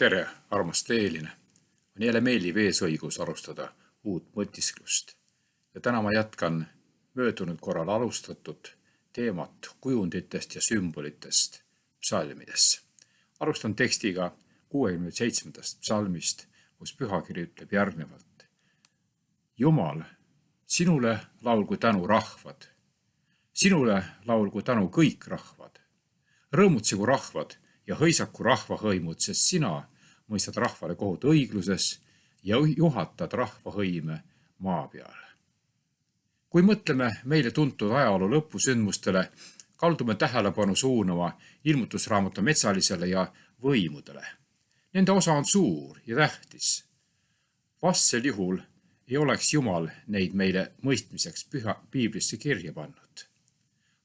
Tere, armas teeline! On jälle meeldiv eesõigus alustada uut mõtisklust. Ja täna ma jätkan möödunud korral alustatud teemat kujunditest ja sümbolitest psalmides. Alustan tekstiga 67. psalmist, kus pühakiri ütleb järgnevalt. Jumal, sinule laulgu tänu rahvad. Sinule laulgu tänu kõik rahvad. Rõõmutsegu rahvad ja hõisaku rahvahõimud, sest sina mõistad rahvale kohut õigluses ja juhatad rahvahõime maa peal. Kui mõtleme meile tuntud ajaloo lõpusündmustele, kaldume tähelepanu suunama ilmutusraamatu metsalisele ja võimudele. Nende osa on suur ja tähtis. Vastsel juhul ei oleks Jumal neid meile mõistmiseks piiblisse kirja pannud.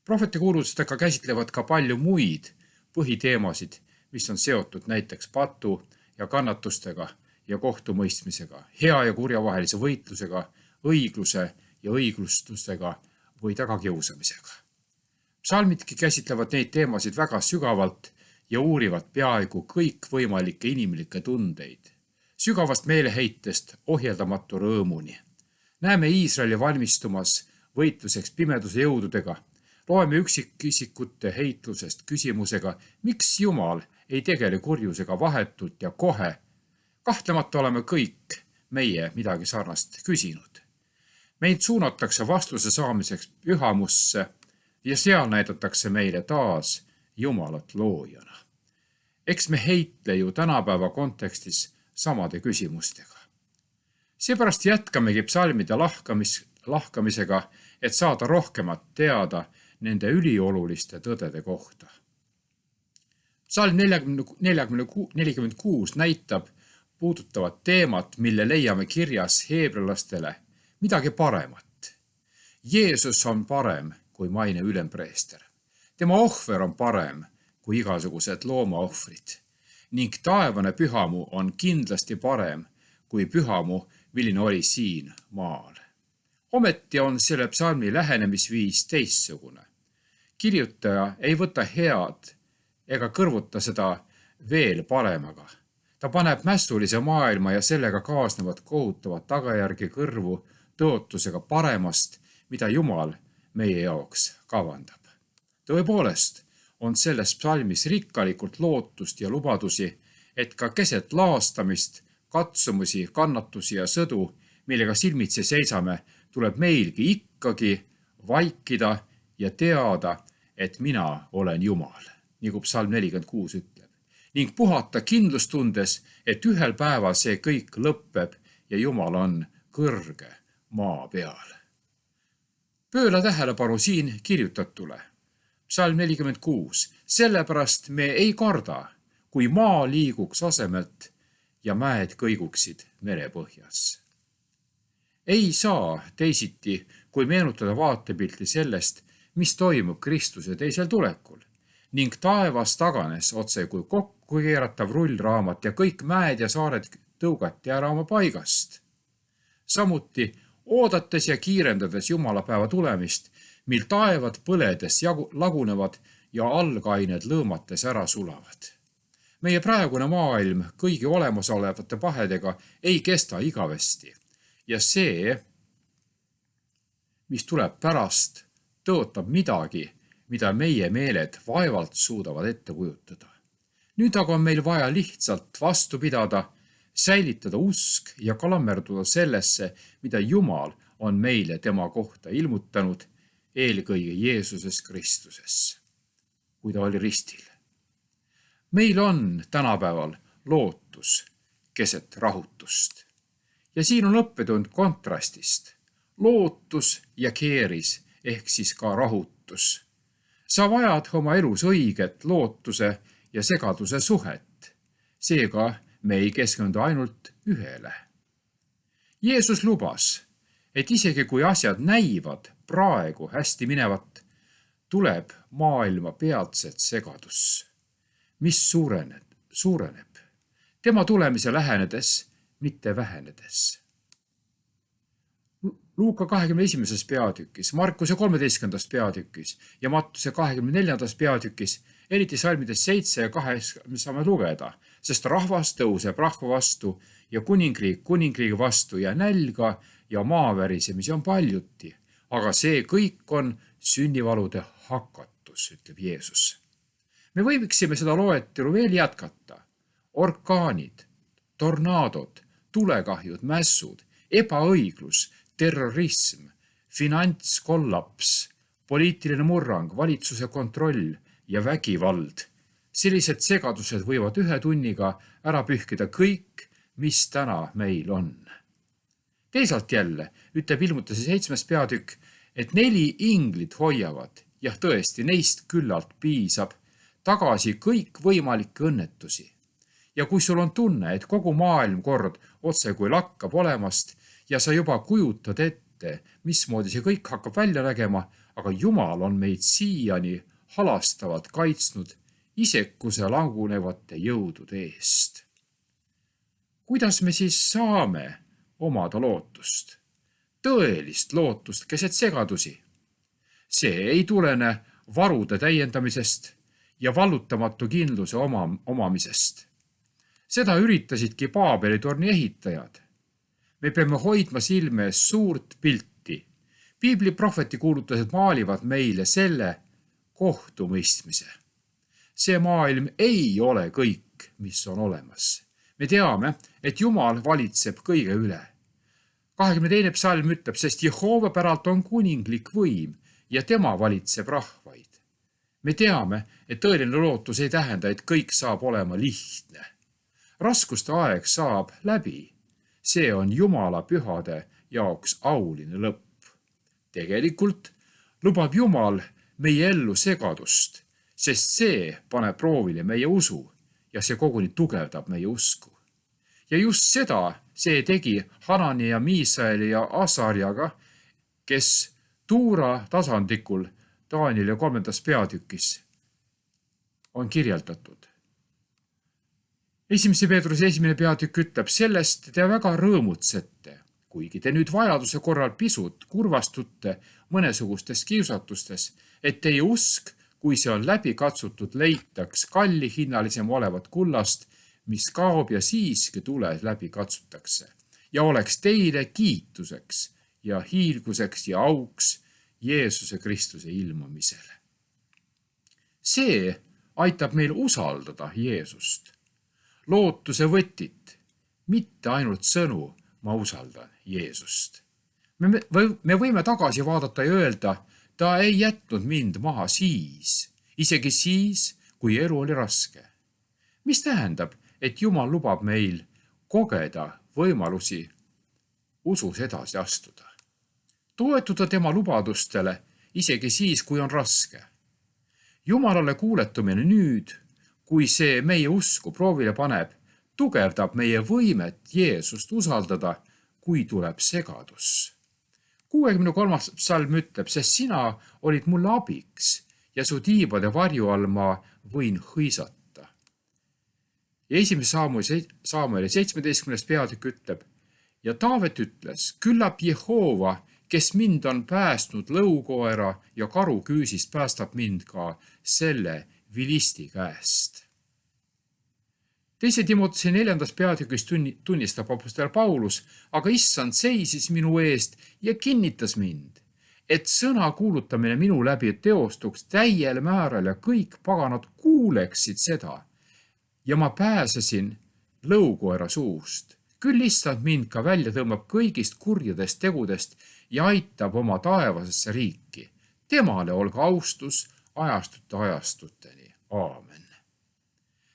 Prohveti kuulutustega käsitlevad ka palju muid põhiteemasid, mis on seotud näiteks patu ja kannatustega ja kohtumõistmisega, hea ja kurja vahelise võitlusega, õigluse ja õiglustustega või tagakiusamisega. Psalmidki käsitlevad neid teemasid väga sügavalt ja uurivad peaaegu kõikvõimalikke inimlikke tundeid. Sügavast meeleheitest ohjeldamatu rõõmuni. Näeme Iisraeli valmistumas võitluseks pimeduse jõududega. Loeme üksikisikute heitlusest küsimusega, miks Jumal ei tegele kurjusega vahetult ja kohe. Kahtlemata oleme kõik meie midagi sarnast küsinud. Meid suunatakse vastuse saamiseks pühamusse ja seal näidatakse meile taas Jumalat loojana. Eks me heitle ju tänapäeva kontekstis samade küsimustega. Seepärast jätkamegi psalmide lahkamisega, et saada rohkemat teada nende ülioluliste tõdede kohta. Psalm 46 näitab puudutavat teemat, mille leiame kirjas heebrealastele midagi paremat. Jeesus on parem kui maine ülempreester. Tema ohver on parem kui igasugused loomaohvrid ning taevane pühamu on kindlasti parem kui pühamu, milline oli siin maal. Ometi on selle psalmi lähenemisviis teistsugune. Kirjutaja ei võta head ega kõrvuta seda veel paremaga. Ta paneb mässulise maailma ja sellega kaasnevad kohutavad tagajärgi kõrvu tõotusega paremast, mida Jumal meie jaoks kavandab. Tõepoolest on selles psalmis rikkalikult lootust ja lubadusi, et ka keset laastamist, katsumusi, kannatusi ja sõdu, millega silmitsi seisame, tuleb meilgi ikkagi vaikida ja teada, et mina olen Jumal, nagu psalm 46 ütleb, ning puhata kindlustundes, et ühel päeval see kõik lõppeb ja Jumal on kõrge maa peal. Pööla tähelepanu siin kirjutatule. Psalm 46. Sellepärast me ei karda, kui maa liiguks asemelt ja mäed kõiguksid merepõhjas. Ei saa teisiti, kui meenutada vaatepilti sellest, mis toimub Kristuse teisel tulekul, ning taevas taganes otse kui kokku keeratav rullraamat ja kõik mäed ja saared tõugati ära oma paigast. Samuti oodates ja kiirendades Jumalapäeva tulemist, mil taevad põledes lagunevad ja algained lõõmates ära sulavad. Meie praegune maailm kõigi olemasolevate pahedega ei kesta igavesti ja see, mis tuleb pärast, tõotab midagi, mida meie meeled vaevalt suudavad ette kujutada. Nüüd aga on meil vaja lihtsalt vastu pidada, säilitada usk ja kalammerduda sellesse, mida Jumal on meile tema kohta ilmutanud, eelkõige Jeesuses Kristuses, kui ta oli ristil. Meil on tänapäeval lootus keset rahutust. Ja siin on õppetund kontrastist. Lootus ja keeris ehk siis ka rahutus. Sa vajad oma elus õiget lootuse ja segaduse suhet. Seega me ei keskendu ainult ühele. Jeesus lubas, et isegi kui asjad näivad praegu hästi minevat, tuleb maailma peatset segadus, mis suureneb. Tema tulemise lähenedes, mitte vähenedes. Luuka 21. peatükis, Markuse 13. peatükis ja Mattuse 24. peatükis eriti salmides 7 ja 8 me saame lugeda, sest rahvas tõuseb rahva vastu ja kuningriik kuningriigi vastu ja nälga ja maaverisemisi on paljuti. Aga see kõik on sünnivalude hakatus, ütleb Jeesus. Me võiksime seda loetelu veel jätkata. Orkaanid, tornaadod, tulekahjud, mässud, ebaõiglus, terrorism, finantskollaps, poliitiline murrang, valitsuse kontroll ja vägivald. Sellised segadused võivad 1 tunniga ära pühkida kõik, mis täna meil on. Teisalt jälle ütleb Ilmutuse 7. peatükk, et 4 inglit hoiavad, ja tõesti neist küllalt piisab, tagasi kõik võimalikke õnnetusi. Ja kui sul on tunne, et kogu maailm kord otse kui lakkab olemast ja sa juba kujutad ette, mismoodi see kõik hakkab välja nägema, aga Jumal on meid siiani halastavalt kaitsnud isekuse lagunevate jõudude eest. Kuidas me siis saame omada lootust? Tõelist lootust keset segadusi. See ei tulene varude täiendamisest ja vallutamatu kindluse omamisest. Seda üritasidki Paabeli torni ehitajad. Me peame hoidma silme ees suurt pilti. Piibli prohveti kuulutused maalivad meile selle kohtumõistmise. See maailm ei ole kõik, mis on olemas. Me teame, et Jumal valitseb kõige üle. 22. psalm ütleb, sest Jehova päralt on kuninglik võim ja tema valitseb rahvaid. Me teame, et tõeline lootus ei tähenda, et kõik saab olema lihtne. Raskuste aeg saab läbi. See on Jumala pühade jaoks auline lõpp. Tegelikult lubab Jumal meie ellu segadust, sest see paneb proovile meie usu ja see koguni tugevdab meie usku. Ja just seda see tegi Hanani ja Miisaeli ja Asarjaga, kes Tuura tasandikul Danieli 3. peatükis on kirjeldatud. 1. Peetruse 1. peatükk ütleb, sellest te väga rõõmutsete, kuigi te nüüd vajaduse korral pisut kurvastute mõnesugustes kiusatustes, et teie usk, kui see on läbi katsutud, leitaks kalli hinnalisem olevat kullast, mis kaob ja siiski tules läbi katsutakse ja oleks teile kiituseks ja hiilguseks ja auks Jeesuse Kristuse ilmumisele. See aitab meil usaldada Jeesust. Lootuse võtit, mitte ainult sõnu, ma usaldan Jeesust. Me võime tagasi vaadata ja öelda, ta ei jätnud mind maha siis, isegi siis, kui elu oli raske. Mis tähendab, et Jumal lubab meil kogeda võimalusi usus edasi astuda. Toetuda tema lubadustele isegi siis, kui on raske. Jumalale kuuletumine nüüd, kui see meie usku proovile paneb, tugevdab meie võimet Jeesust usaldada, kui tuleb segadus. 63. psalm ütleb, sest sina olid mulle abiks ja su tiibade varju all ma võin hõisata. Ja 1. Saamueli 17. peatükk ütleb, ja Taavet ütles, küllap Jehova, kes mind on päästnud lõukoera ja karu küüsist, päästab mind ka selle vilisti käest. 2. Timotuse 4. peatükis tunnistab apostel Paulus, aga issand seisis minu eest ja kinnitas mind, et sõna kuulutamine minu läbi teostuks täiel määral ja kõik paganad kuuleksid seda. Ja ma pääsesin lõukoera suust. Küll issand mind ka välja tõmbab kõigist kurjadest tegudest ja aitab oma taevasesse riiki. Temale olgu austus ajastute ajastuteni. Aamen.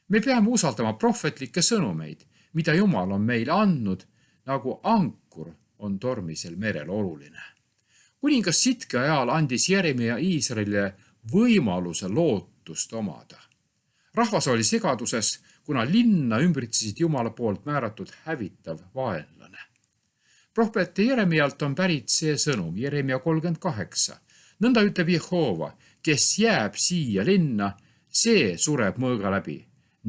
Me peame usaldama prohvetlikke sõnumeid, mida Jumal on meile andnud, nagu ankur on tormisel merel oluline. Kuningas Sitke ajal andis Jeremia Iisraelile võimaluse lootust omada. Rahvas oli segaduses, kuna linna ümbritsesid Jumala poolt määratud hävitav vaenlane. Prohveti Jeremialt on pärit see sõnum, Jeremia 38. Nõnda ütleb Jehova, kes jääb siia linna, see sureb mõõga läbi,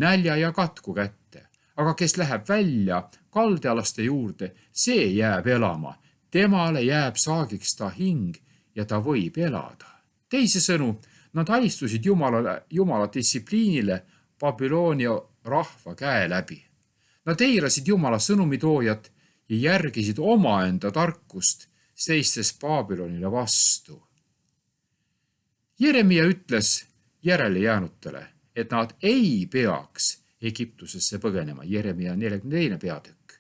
nälja ja katku kätte. Aga kes läheb välja kaldealaste juurde, see jääb elama. Temale jääb saagiks ta hing ja ta võib elada. Teisisõnu, Nad alistusid Jumala distsipliinile Babyloonia rahva käe läbi. Nad eirasid Jumala sõnumitoojat ja järgisid omaenda tarkust, seistes Babylonile vastu. Jeremia ütles järelejäänutele, et nad ei peaks Egiptusesse põgenema. Jeremia 42. peatükk.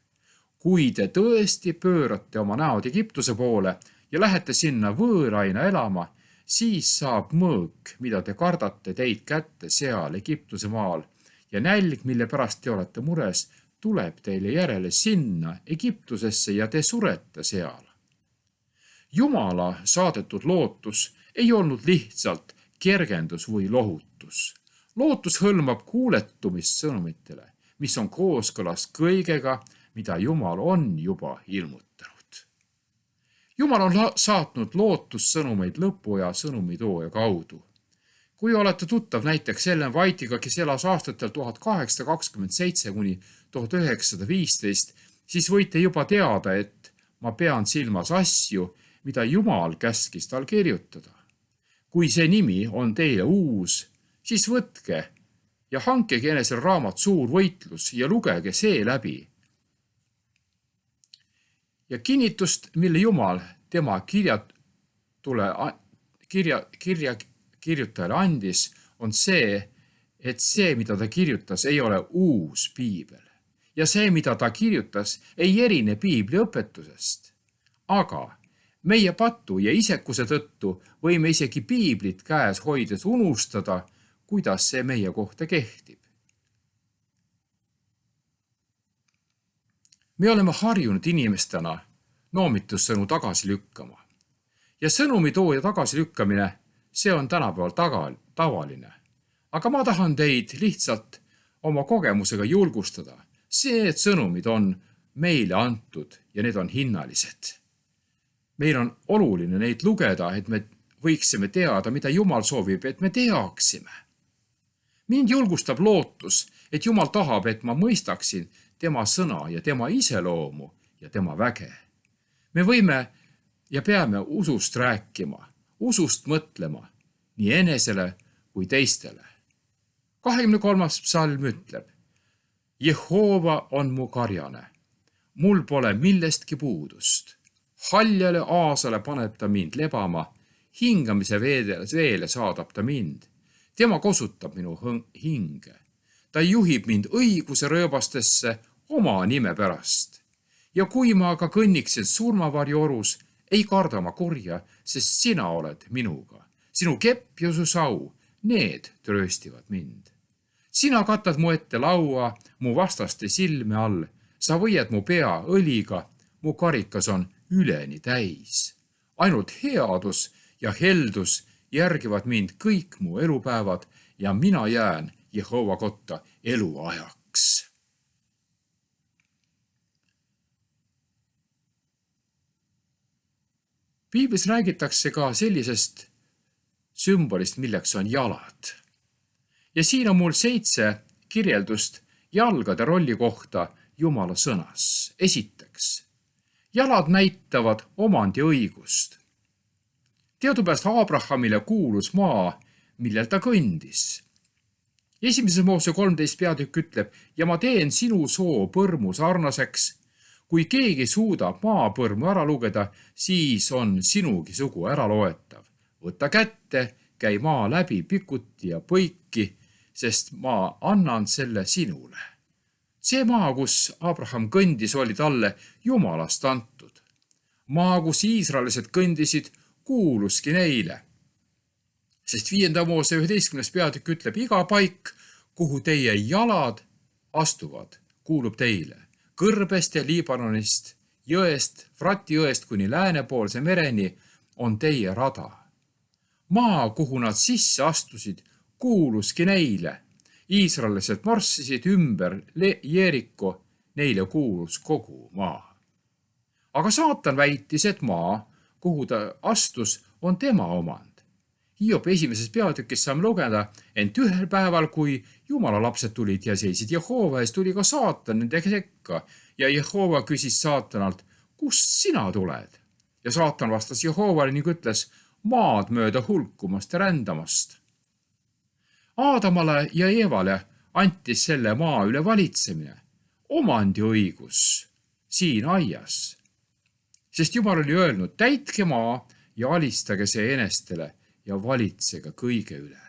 Kui te tõesti pöörate oma näod Egiptuse poole ja lähete sinna võõraina elama, siis saab mõõk, mida te kardate, teid kätte seal Egiptuse maal ja nälg, mille pärast te olete mures, tuleb teile järele sinna Egiptusesse ja te surete seal. Jumala saadetud lootus ei olnud lihtsalt kergendus või lohutus. Lootus hõlmab kuuletumist sõnumitele, mis on kooskõlas kõigega, mida Jumal on juba ilmutanud. Jumal on saatnud lootussõnumeid lõpuaja sõnumitooja kaudu. Kui olete tuttav näiteks Ellen White'iga, kes elas aastatel 1827 kuni 1915, siis võite juba teada, et ma pean silmas asju, mida Jumal käskis tal kirjutada. Kui see nimi on teile uus, siis võtke ja hankegi enesel raamat Suur võitlus ja lugege see läbi. Ja kinnitust, mille Jumal tema kirjutajale andis, on see, et see, mida ta kirjutas, ei ole uus piibel. Ja see, mida ta kirjutas, ei erine piibli õpetusest. Aga meie patu ja isekuse tõttu võime isegi piiblit käes hoides unustada, kuidas see meie kohta kehtib. Me oleme harjunud inimestena noomitussõnu tagasi lükkama. Ja sõnumitooja tagasilükkamine, see on tänapäeval tavaline. Aga ma tahan teid lihtsalt oma kogemusega julgustada. See, et sõnumid on meile antud ja need on hinnalised. Meil on oluline neid lugeda, et me võiksime teada, mida Jumal soovib, et me teaksime. Mind julgustab lootus, et Jumal tahab, et ma mõistaksin tema sõna ja tema iseloomu ja tema väge. Me võime ja peame usust rääkima, usust mõtlema nii enesele kui teistele. 23. psalm ütleb: Jehova on mu karjane, mul pole millestki puudust. Haljale aasale paneb ta mind lebama, hingamise veele saadab ta mind. Tema kosutab minu hinge. Ta juhib mind õiguse rööbastesse oma nime pärast. Ja kui ma aga kõnniksin surmavarjuorus, ei karda ma kurja, sest sina oled minuga. Sinu kepp ja su sau, need trööstivad mind. Sina katad mu ette laua mu vastaste silme all. Sa võied mu pea õliga, mu karikas on üleni täis. Ainult headus ja heldus järgivad mind kõik mu elupäevad ja mina jään Jehova kotta eluajaks. Piiblis räägitakse ka sellisest sümbolist, milleks on jalad. Ja siin on mul 7 kirjeldust jalgade rolli kohta Jumala sõnas. Esiteks, jalad näitavad omandiõigust. Teadupärast Abrahamile kuulus maa, millel ta kõndis. 1. Moose 13 peatükk ütleb: ja ma teen sinu soo põrmu sarnaseks. Kui keegi suudab maapõrmu ära lugeda, siis on sinugi sugu ära loetav. Võta kätte, käi maa läbi pikuti ja põiki, sest ma annan selle sinule. See maa, kus Abraham kõndis, oli talle Jumalast antud. Maa, kus iisraelised kõndisid, kuuluski neile. Sest 5. Moose 11. peatükk ütleb: iga paik, kuhu teie jalad astuvad, kuulub teile. Kõrbest ja Liibanonist, jõest, Frati jõest kuni läänepoolse mereni on teie rada. Maa, kuhu nad sisse astusid, kuuluski neile. Iisraelised marssisid ümber Jeriko, neile kuulus kogu maa. Aga saatan väitis, et maa, kuhu ta astus, on tema omand. Hiob 1. peatükis saame lugeda, ent ühel päeval, kui Jumala lapsed tulid ja seisid Jehova ees, tuli ka saatan nende sekka ja Jehova küsis saatanalt: kust sina tuled? Ja saatan vastas Jehovale ning ütles: maad mööda hulkumast ja rändamast. Aadamale ja Eevale antis selle maa üle valitsemine, omandiõigus siin aias. Sest Jumal oli öelnud, täitke maa ja alistage see enestele ja valitsege kõige üle.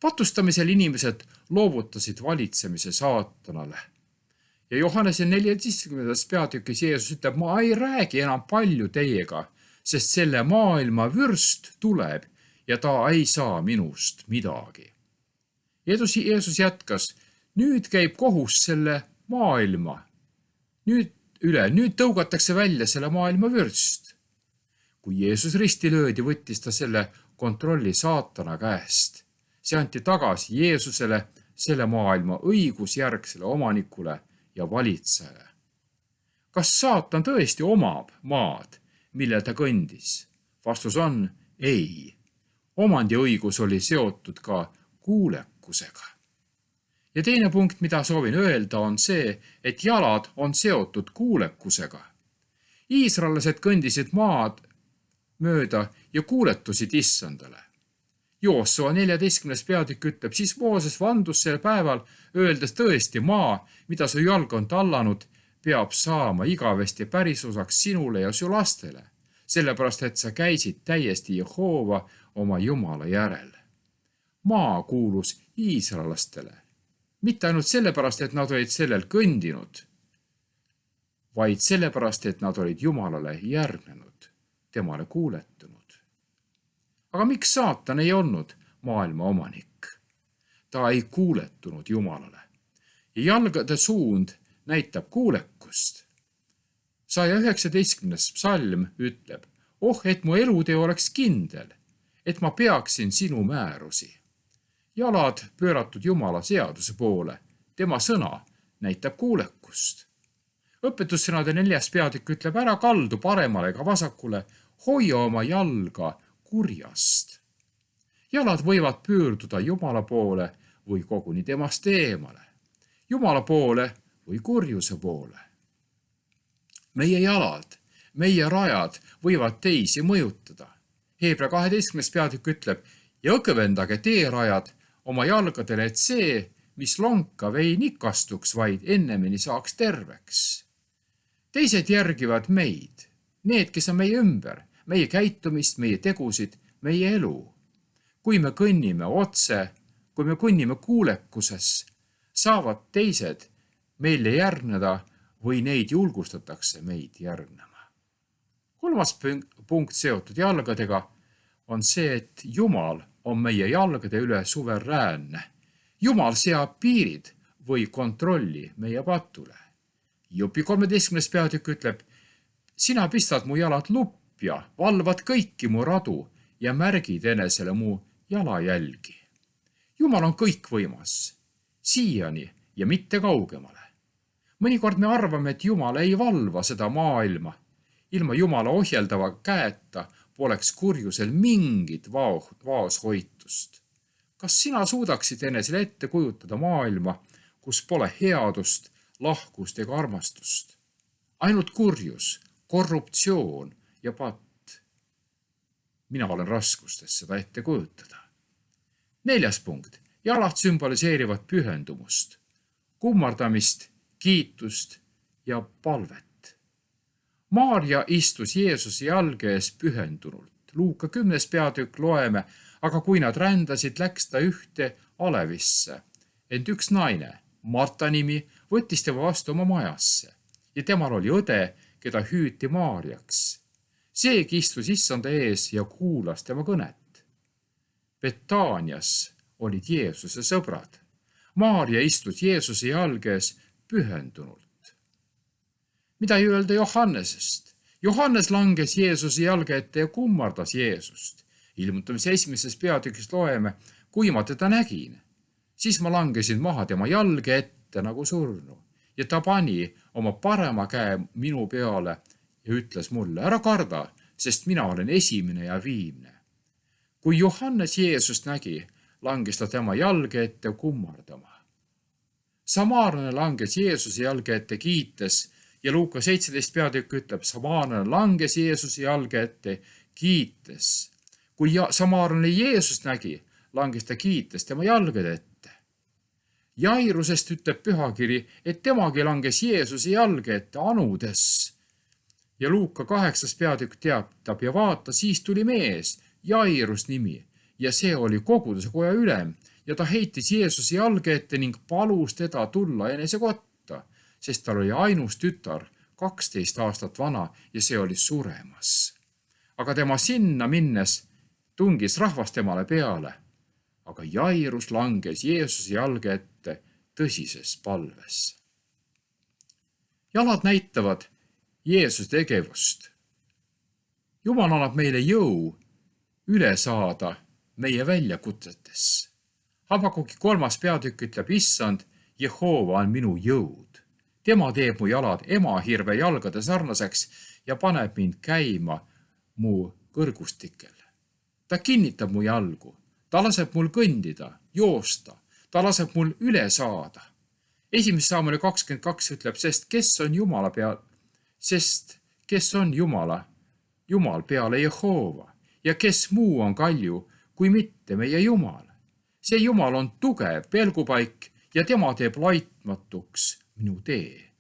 Patustamisel inimesed loovutasid valitsemise saatanale. Ja Johannese 14. peatükis Jeesus ütleb, ma ei räägi enam palju teiega, sest selle maailma vürst tuleb ja ta ei saa minust midagi. Jeesus jätkas, nüüd käib kohus selle maailma. Nüüd tõugatakse välja selle maailma vürst. Kui Jeesus risti löödi, võttis ta selle kontrolli saatana käest. See anti tagasi Jeesusele, selle maailma õigusjärgsele omanikule ja valitsejale. Kas saatan tõesti omab maad, millel ta kõndis? Vastus on ei. Omandiõigus oli seotud ka kuulekusega. Ja teine punkt, mida soovin öelda, on see, et jalad on seotud kuulekusega. Iisraellased kõndisid maad mööda ja kuuletusid issandale. Joosua 14. peatükk ütleb, siis Mooses vandus sel päeval, öeldes tõesti maa, mida su jalg on tallanud, peab saama igavesti pärisosaks sinule ja su lastele, sellepärast et sa käisid täiesti Jehova oma Jumala järel. Maa kuulus iisraellastele, mitte ainult sellepärast, et nad olid sellel kõndinud, vaid sellepärast, et nad olid Jumalale järgnenud, temale kuuletunud. Aga miks saatan ei olnud maailma omanik? Ta ei kuuletunud Jumalale. Ja jalgade suund näitab kuulekust. 119. psalm ütleb, et mu elutee oleks kindel, et ma peaksin sinu määrusi. Jalad pööratud Jumala seaduse poole, tema sõna näitab kuulekust. Õpetussõnade 4. peatükk ütleb, ära kaldu paremale ega vasakule, hoia oma jalga kurjast. Jalad võivad pöörduda Jumala poole või koguni temast eemale, Jumala poole või kurjuse poole. Meie jalad, meie rajad võivad teisi mõjutada. Heebra 12. peatükk ütleb, ja õgvendage teerajad oma jalgadele, et see, mis lonkav ei nikastuks, vaid ennemini saaks terveks. Teised järgivad meid, need, kes on meie ümber, meie käitumist, meie tegusid, meie elu. Kui me kõnnime otse, kui me kõnnime kuulekuses, saavad teised meile järgneda või neid julgustatakse meid järgnema. Kolmas punkt seotud jalgadega on see, et Jumal on meie jalgade üle suveräänne. Jumal seab piirid või kontrolli meie patule. Jopi 13. peatükk ütleb, sina pistad mu jalad lupja, valvad kõiki mu radu ja märgid enesele mu jalajälgi. Jumal on kõikvõimas, siiani ja mitte kaugemale. Mõnikord me arvame, et Jumal ei valva seda maailma. Ilma Jumala ohjeldava käeta poleks kurjusel mingit vaoshoitust. Kas sina suudaksid enesele ette kujutada maailma, kus pole headust, lahkust ega armastust? Ainult kurjus, korruptsioon ja patt. Mina olen raskustes seda ette kujutada. 4. punkt. Jalad sümboliseerivad pühendumust, kummardamist, kiitust ja palvet. Maarja istus Jeesuse jalge ees pühendunult. Luuka 10. peatükk loeme, aga kui nad rändasid, läks ta ühte alevisse. Ent üks naine, Marta nimi, võttis tema vastu oma majasse ja temal oli õde, keda hüüti Maarjaks. Seegi istus issanda ees ja kuulas tema kõnet. Betaanias olid Jeesuse sõbrad. Maarja istus Jeesuse jalge ees pühendunult. Mida ei öelda Johannesest? Johannes langes Jeesuse jalge ette ja kummardas Jeesust. Ilmutamise 1. peatükis loeme, kui ma teda nägin, siis ma langesin maha tema jalge ette nagu surnu ja ta pani oma parema käe minu peale ja ütles mulle, ära karda, sest mina olen esimene ja viimne. Kui Johannes Jeesust nägi, langes ta tema jalge ette kummardama. Samaarlane langes Jeesuse jalge ette kiites ja Luuka 17. peatükk ütleb, samaarlane langes Jeesuse jalge ette kiites. Kui samaarlane Jeesust nägi, langes ta kiites tema jalgade ette. Jairusest ütleb pühakiri, et temagi langes Jeesuse jalge ette anudes. Ja Luuka 8. peatükk teatab ja vaata, siis tuli mees, Jairus nimi, ja see oli koguduse koja ülem ja ta heitis Jeesuse jalge ette ning palus teda tulla enese kotta, sest tal oli ainus tütar, 12 aastat vana ja see oli suremas. Aga tema sinna minnes tungis rahvas temale peale. Aga Jairus langes Jeesuse jalge ette tõsises palves. Jalad näitavad Jeesuse tegevust. Jumal annab meile jõu üle saada meie väljakutsetes. Habakuki 3. peatükk ütleb, issand, Jehova on minu jõud. Tema teeb mu jalad emahirve jalgade sarnaseks ja paneb mind käima mu kõrgustikel. Ta kinnitab mu jalgu, ta laseb mul kõndida, joosta, ta laseb mul üle saada. 1. Saamuli 22 ütleb, sest kes on Jumal peale Jehova ja kes muu on kalju kui mitte meie Jumal. See Jumal on tugev pelgupaik ja tema teeb laitmatuks minu tee.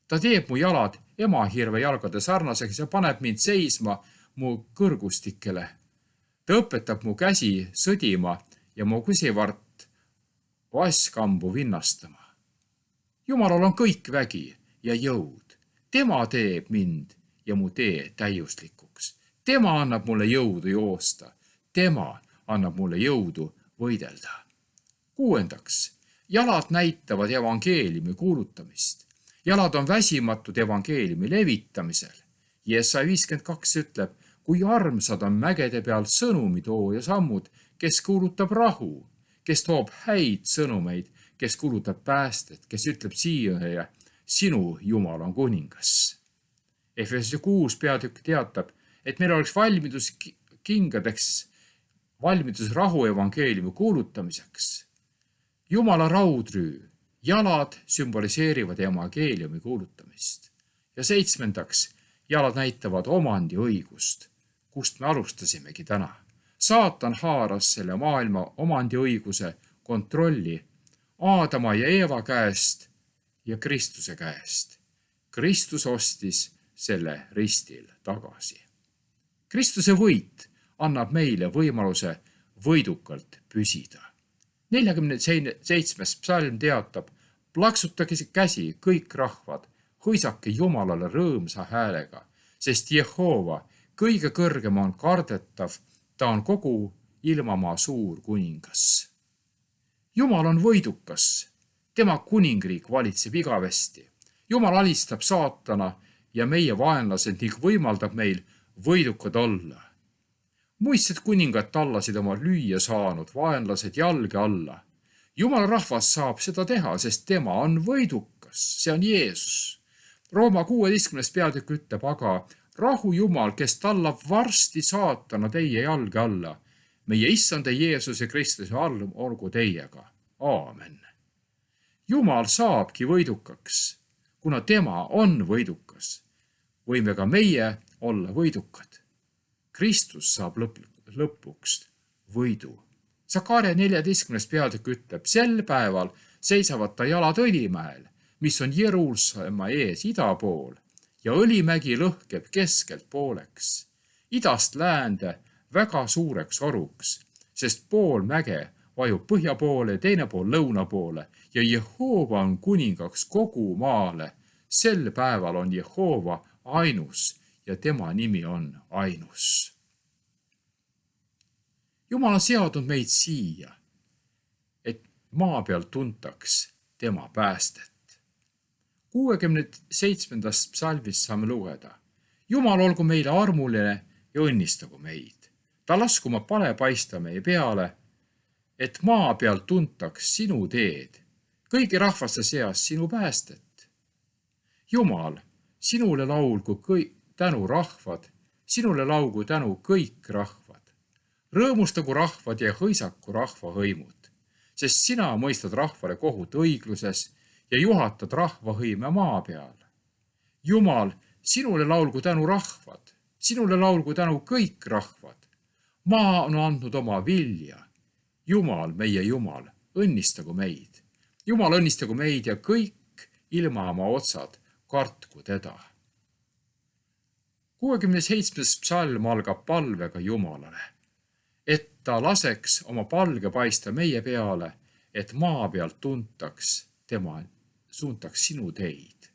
Ta teeb mu jalad emahirve jalgade sarnaseks ja paneb mind seisma mu kõrgustikele. Ta õpetab mu käsi sõdima ja mu kõsivart vasskambu vinnastama. Jumalal on kõik vägi ja jõud. Tema teeb mind ja mu tee täiuslikuks. Tema annab mulle jõudu joosta. Tema annab mulle jõudu võidelda. 6. Jalad näitavad evangeeliumi kuulutamist. Jalad on väsimatud evangeeliumi levitamisel. Jesaja 52 ütleb, kui armsad on mägede peal sõnumitooja sammud, kes kuulutab rahu, kes toob häid sõnumeid, kes kuulutab päästet, kes ütleb Sionile, sinu Jumal on kuningas. Efesuse 6. peatükk teatab, et meil oleks valmidus rahu evangeeliumi kuulutamiseks. Jumala raudrüü, jalad sümboliseerivad evangeeliumi kuulutamist. Ja 7. jalad näitavad omandiõigust, kust me alustasimegi täna. Saatan haaras selle maailma omandiõiguse kontrolli Aadama ja Eeva käest ja Kristuse käest. Kristus ostis selle ristil tagasi. Kristuse võit annab meile võimaluse võidukalt püsida. 47. psalm teatab, plaksutage käsi kõik rahvad, hõisake Jumalale rõõmsa häälega, sest Jehova kõige kõrgem on kardetav, ta on kogu ilmamaa suur kuningas. Jumal on võidukas, tema kuningriik valitseb igavesti. Jumal alistab saatana ja meie vaenlased ning võimaldab meil võidukad olla. Muistsed kuningad tallasid oma lüüa saanud vaenlased jalge alla. Jumala rahvas saab seda teha, sest tema on võidukas, see on Jeesus. Rooma 16. peatükk ütleb aga, rahu Jumal, kes tallab varsti saatana teie jalge alla. Meie issanda Jeesuse Kristuse arm olgu teiega. Aamen. Jumal saabki võidukaks, kuna tema on võidukas. Võime ka meie olla võidukad. Kristus saab lõpuks võidu. Sakaria 14. peatükk ütleb, sel päeval seisavad ta jalad Õlimäel, mis on Jeruusalemma ees ida pool, ja Õlimägi lõhkeb keskelt pooleks, idast läände väga suureks oruks, sest pool mäge vajub põhja poole, teine pool lõuna poole ja Jehova on kuningaks kogu maale. Sel päeval on Jehova ainus ja tema nimi on ainus. Jumal on seadnud meid siia, et maa peal tuntaks tema päästet. 67. psalmist saame lugeda. Jumal olgu meile armuline ja õnnistagu meid. Ta lasku oma pale paista meie peale, et maa peal tuntaks sinu teed, kõigi rahvaste seas sinu päästet. Jumal, sinule laulgu tänu rahvad, sinule laugu tänu kõik rahvad. Rõõmustagu rahvad ja hõisaku rahva hõimud, sest sina mõistad rahvale kohut õigluses ja juhatad rahvahõime maa peal. Jumal, sinule laulgu tänu rahvad, sinule laulgu tänu kõik rahvad. Maa on andnud oma vilja Jumal, meie Jumal, õnnistagu meid. Jumal õnnistagu meid ja kõik ilma oma otsad kartku teda. 67. psalm algab palvega Jumalale, et ta laseks oma palge paista meie peale, et maa pealt suuntaks sinu teid.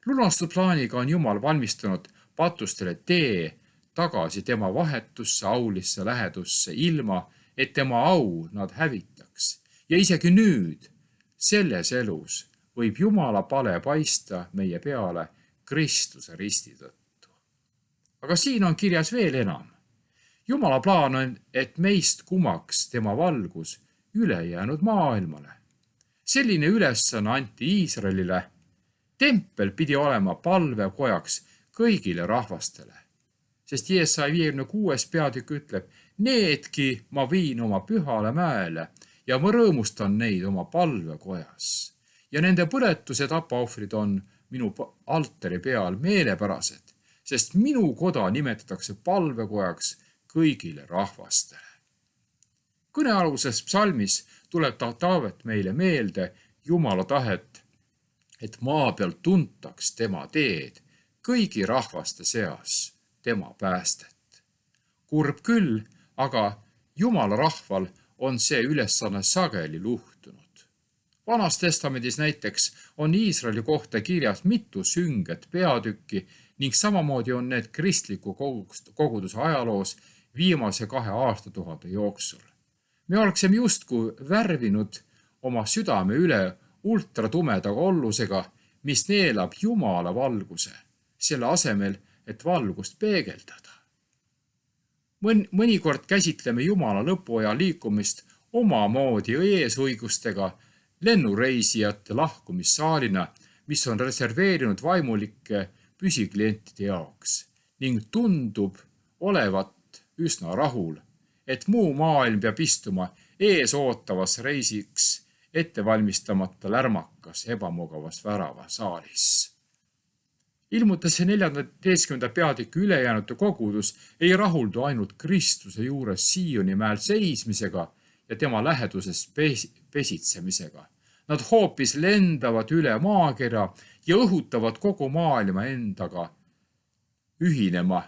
Lunastusplaaniga on Jumal valmistanud patustele tee tagasi tema vahetusse aulisse lähedusse, ilma et tema au nad hävitaks. Ja isegi nüüd, selles elus, võib Jumala pale paista meie peale Kristuse risti tõttu. Aga siin on kirjas veel enam. Jumala plaan on, et meist kumaks tema valgus ülejäänud maailmale. Selline ülesanne anti Iisraelile. Tempel pidi olema palvekojaks kõigile rahvastele. Sest Jeesaja 56. peatükk ütleb, needki ma viin oma pühale mäele ja ma rõõmustan neid oma palvekojas. Ja nende põletuse tapaohvrid on minu altari peal meelepärased, sest minu koda nimetatakse palvekojaks kõigile rahvastele. Kõnealuses psalmis tuletab Taavet meile meelde Jumala tahet, et maa peal tuntaks tema teed kõigi rahvaste seas, tema päästet. Kurb küll, aga Jumala rahval on see ülesanne sageli luhtunud. Vanas testamendis näiteks on Iisraeli kohta kirjas mitu sünget peatükki ning samamoodi on need kristliku koguduse ajaloos viimase 2 aastatuhande jooksul. Me oleksime justkui värvinud oma südame üle ultratumeda kollusega, mis neelab Jumala valguse, selle asemel, et valgust peegeldada. Mõnikord käsitleme Jumala lõpuaja liikumist omamoodi eesõigustega lennureisijate lahkumissaalina, mis on reserveerinud vaimulike püsiklientide jaoks ning tundub olevat üsna rahul, et muu maailm peab istuma ees ootavas reisiks ettevalmistamata lärmakas ebamugavas väravasaalis. Ilmutuse 14. peatüki ülejäänute kogudus ei rahuldu ainult Kristuse juures Sioni mäel seismisega ja tema läheduses pesitsemisega. Nad hoopis lendavad üle maakera ja õhutavad kogu maailma endaga ühinema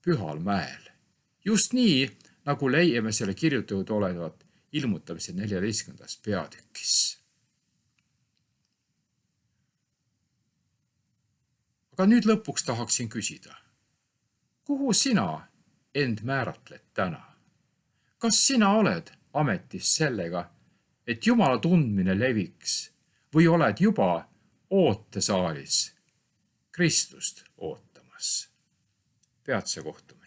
pühal mäel. Just nii, nagu leiame selle kirjutatud olevat ilmutamise 14. peatükis. Aga nüüd lõpuks tahaksin küsida, kuhu sina end määratled täna? Kas sina oled ametis sellega, et Jumala tundmine leviks või oled juba ootesaalis Kristust ootamas? Peatse kohtume.